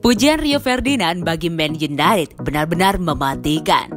Pujian Rio Ferdinand bagi Man United benar-benar mematikan.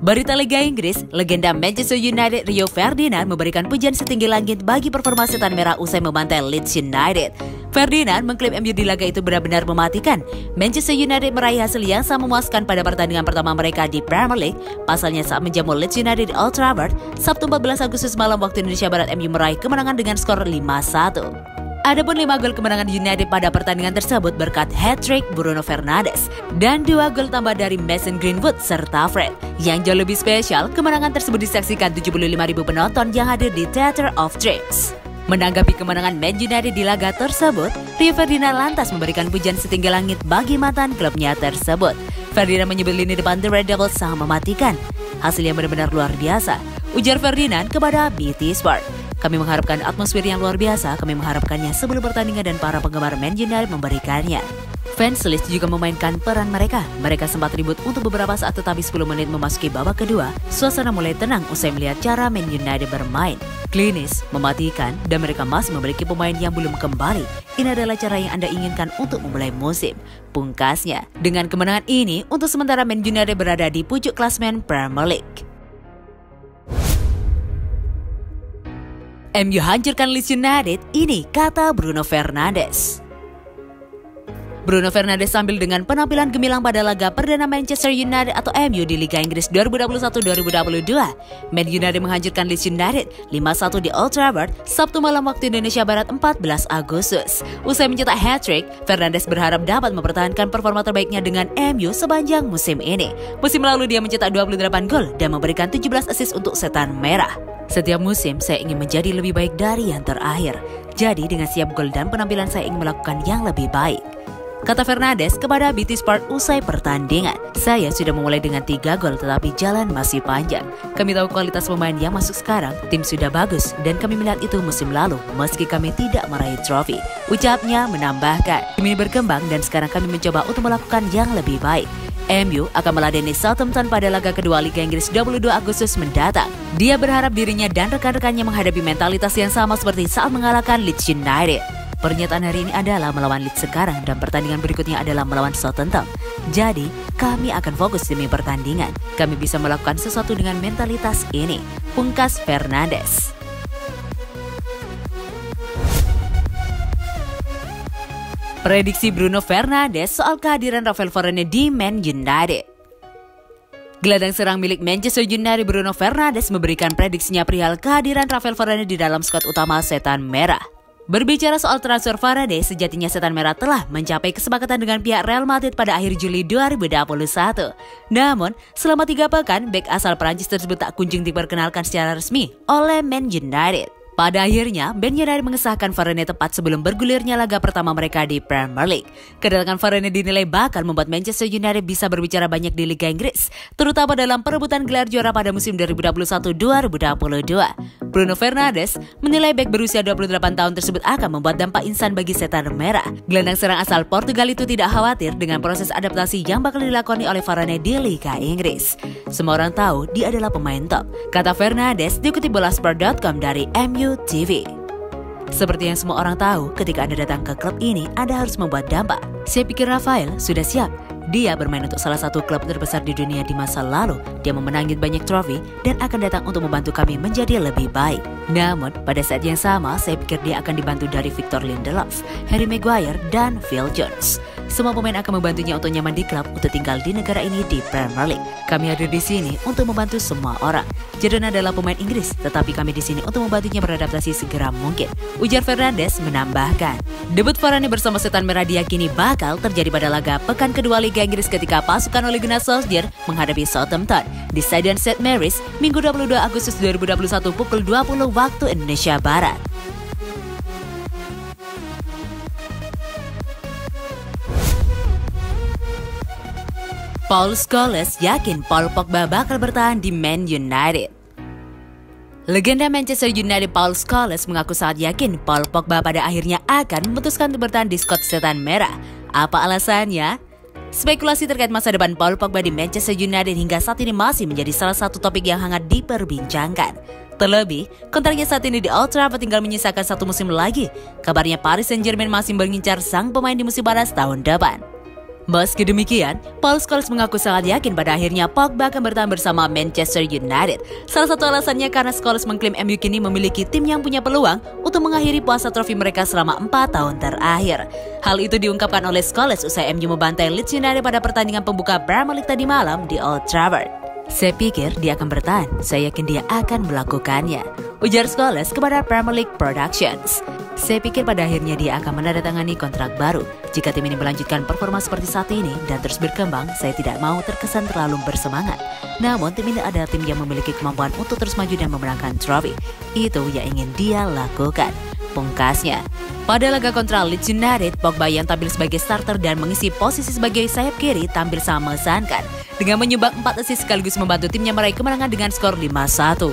Berita Liga Inggris, legenda Manchester United Rio Ferdinand memberikan pujian setinggi langit bagi performa setan merah usai membantai Leeds United. Ferdinand mengklaim MU di laga itu benar-benar mematikan. Manchester United meraih hasil yang sangat memuaskan pada pertandingan pertama mereka di Premier League. Pasalnya saat menjamu Leeds United di Old Trafford, Sabtu 14 Agustus malam waktu Indonesia Barat, MU meraih kemenangan dengan skor 5-1. Adapun 5 gol kemenangan United pada pertandingan tersebut berkat hat-trick Bruno Fernandes dan 2 gol tambah dari Mason Greenwood serta Fred. Yang jauh lebih spesial, kemenangan tersebut disaksikan 75.000 penonton yang hadir di Theatre of Dreams. Menanggapi kemenangan Man United di laga tersebut, Rio Ferdinand lantas memberikan pujian setinggi langit bagi mantan klubnya tersebut. Ferdinand menyebut lini depan The Red Devils sangat mematikan. Hasil yang benar-benar luar biasa, ujar Ferdinand kepada BT Sport. Kami mengharapkan atmosfer yang luar biasa, kami mengharapkannya sebelum pertandingan dan para penggemar Man United memberikannya. Fans Leeds juga memainkan peran mereka. Mereka sempat ribut untuk beberapa saat, tetapi 10 menit memasuki babak kedua, suasana mulai tenang usai melihat cara Man United bermain. Klinis, mematikan, dan mereka masih memiliki pemain yang belum kembali. Ini adalah cara yang Anda inginkan untuk memulai musim, pungkasnya. Dengan kemenangan ini, untuk sementara Man United berada di pucuk klasemen Premier League. MU hancurkan Leeds United, ini kata Bruno Fernandes. Bruno Fernandes sambil dengan penampilan gemilang pada laga perdana Manchester United atau MU di Liga Inggris 2021-2022. Man United menghancurkan Leeds United 5-1 di Old Trafford Sabtu malam waktu Indonesia Barat 14 Agustus. Usai mencetak hat-trick, Fernandes berharap dapat mempertahankan performa terbaiknya dengan MU sepanjang musim ini. Musim lalu dia mencetak 28 gol dan memberikan 17 assist untuk setan merah. Setiap musim saya ingin menjadi lebih baik dari yang terakhir. Jadi dengan siap gol dan penampilan saya ingin melakukan yang lebih baik, kata Fernandes kepada BT Sport usai pertandingan. Saya sudah memulai dengan 3 gol tetapi jalan masih panjang. Kami tahu kualitas pemain yang masuk sekarang, tim sudah bagus dan kami melihat itu musim lalu meski kami tidak meraih trofi. Ucapnya menambahkan, tim ini berkembang dan sekarang kami mencoba untuk melakukan yang lebih baik. MU akan meladeni Southampton pada laga kedua Liga Inggris 22 Agustus mendatang. Dia berharap dirinya dan rekan-rekannya menghadapi mentalitas yang sama seperti saat mengalahkan Leeds United. Pernyataan hari ini adalah melawan Leeds sekarang dan pertandingan berikutnya adalah melawan Southampton. Jadi, kami akan fokus demi pertandingan. Kami bisa melakukan sesuatu dengan mentalitas ini, pungkas Fernandes. Prediksi Bruno Fernandes soal kehadiran Rafael Varane di Man United. Gelandang serang milik Manchester United Bruno Fernandes memberikan prediksinya perihal kehadiran Rafael Varane di dalam skuad utama Setan Merah. Berbicara soal transfer Varane, sejatinya Setan Merah telah mencapai kesepakatan dengan pihak Real Madrid pada akhir Juli 2021. Namun, selama 3 pekan, bek asal Prancis tersebut tak kunjung diperkenalkan secara resmi oleh Man United. Pada akhirnya, Man United mengesahkan Varane tepat sebelum bergulirnya laga pertama mereka di Premier League. Kedatangan Varane dinilai bakal membuat Manchester United bisa berbicara banyak di Liga Inggris, terutama dalam perebutan gelar juara pada musim 2021-2022. Bruno Fernandes menilai bek berusia 28 tahun tersebut akan membuat dampak insan bagi Setan Merah. Gelandang serang asal Portugal itu tidak khawatir dengan proses adaptasi yang bakal dilakoni oleh Varane di Liga Inggris. Semua orang tahu dia adalah pemain top, kata Fernandes diikuti bolasport.com dari MU TV. Seperti yang semua orang tahu, ketika Anda datang ke klub ini, Anda harus membuat dampak. Saya pikir Rafael sudah siap. Dia bermain untuk salah satu klub terbesar di dunia di masa lalu. Dia memenangi banyak trofi dan akan datang untuk membantu kami menjadi lebih baik. Namun, pada saat yang sama, saya pikir dia akan dibantu dari Victor Lindelof, Harry Maguire, dan Phil Jones. Semua pemain akan membantunya untuk nyaman di klub untuk tinggal di negara ini di Premier League. Kami hadir di sini untuk membantu semua orang. Jadon adalah pemain Inggris, tetapi kami di sini untuk membantunya beradaptasi segera mungkin, ujar Fernandes menambahkan. Debut Varane bersama Setan Merah diyakini bakal terjadi pada laga pekan kedua Liga Inggris ketika pasukan Ole Gunnar Solskjaer menghadapi Southampton di Stadion St. Mary's Minggu 22 Agustus 2021 pukul 20 waktu Indonesia Barat. Paul Scholes yakin Paul Pogba bakal bertahan di Man United. Legenda Manchester United Paul Scholes mengaku sangat yakin Paul Pogba pada akhirnya akan memutuskan untuk bertahan di skuad Setan Merah. Apa alasannya? Spekulasi terkait masa depan Paul Pogba di Manchester United hingga saat ini masih menjadi salah satu topik yang hangat diperbincangkan. Terlebih, kontraknya saat ini di Old Trafford tinggal menyisakan 1 musim lagi. Kabarnya Paris Saint-Germain masih mengincar sang pemain di musim panas tahun depan. Meski demikian, Paul Scholes mengaku sangat yakin pada akhirnya Pogba akan bertahan bersama Manchester United. Salah satu alasannya karena Scholes mengklaim MU kini memiliki tim yang punya peluang untuk mengakhiri puasa trofi mereka selama 4 tahun terakhir. Hal itu diungkapkan oleh Scholes usai MU membantai Leeds United pada pertandingan pembuka Premier League tadi malam di Old Trafford. "Saya pikir dia akan bertahan, saya yakin dia akan melakukannya," ujar Scholes kepada Premier League Productions. "Saya pikir pada akhirnya dia akan menandatangani kontrak baru. Jika tim ini melanjutkan performa seperti saat ini dan terus berkembang, saya tidak mau terkesan terlalu bersemangat. Namun tim ini adalah tim yang memiliki kemampuan untuk terus maju dan memenangkan trofi. Itu yang ingin dia lakukan," pungkasnya. Pada laga kontra Leeds United, Pogba yang tampil sebagai starter dan mengisi posisi sebagai sayap kiri tampil sangat mengesankan dengan menyumbang 4 assist sekaligus membantu timnya meraih kemenangan dengan skor 5-1.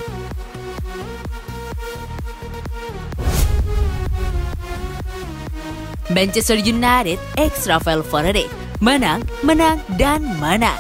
Manchester United x Raphael Varane menang, dan menang.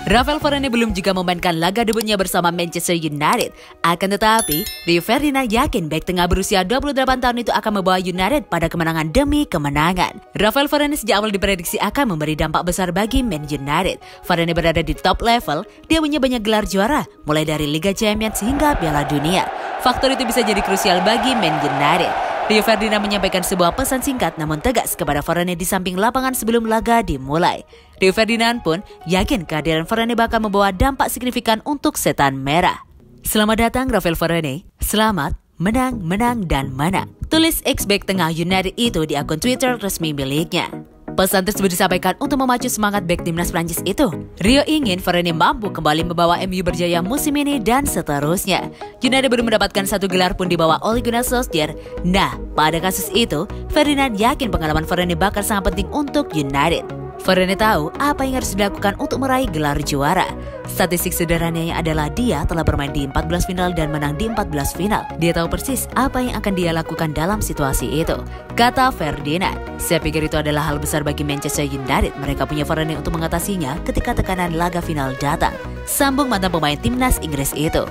Raphael Varane belum juga memainkan laga debutnya bersama Manchester United. Akan tetapi, Rio Ferdinand yakin bek tengah berusia 28 tahun itu akan membawa United pada kemenangan demi kemenangan. Raphael Varane sejak awal diprediksi akan memberi dampak besar bagi Man United. Varane berada di top level, dia punya banyak gelar juara, mulai dari Liga Champions hingga Piala Dunia. Faktor itu bisa jadi krusial bagi Man United. Rio Ferdinand menyampaikan sebuah pesan singkat namun tegas kepada Varane di samping lapangan sebelum laga dimulai. Rio Ferdinand pun yakin kehadiran Varane bakal membawa dampak signifikan untuk Setan Merah. "Selamat datang Raphael Varane, selamat, menang, dan menang," tulis ex-bek tengah United itu di akun Twitter resmi miliknya. Pesan tersebut disampaikan untuk memacu semangat bek timnas Prancis itu. Rio ingin Varane mampu kembali membawa MU berjaya musim ini dan seterusnya. United belum mendapatkan 1 gelar pun di bawah Ole Gunnar Solskjaer. Nah, pada kasus itu, Ferdinand yakin pengalaman Varane bakal sangat penting untuk United. Varane tahu apa yang harus dilakukan untuk meraih gelar juara. Statistik sederhananya adalah dia telah bermain di 14 final dan menang di 14 final. Dia tahu persis apa yang akan dia lakukan dalam situasi itu, kata Ferdinand. "Saya pikir itu adalah hal besar bagi Manchester United. Mereka punya Varane untuk mengatasinya ketika tekanan laga final datang," sambung mantan pemain timnas Inggris itu.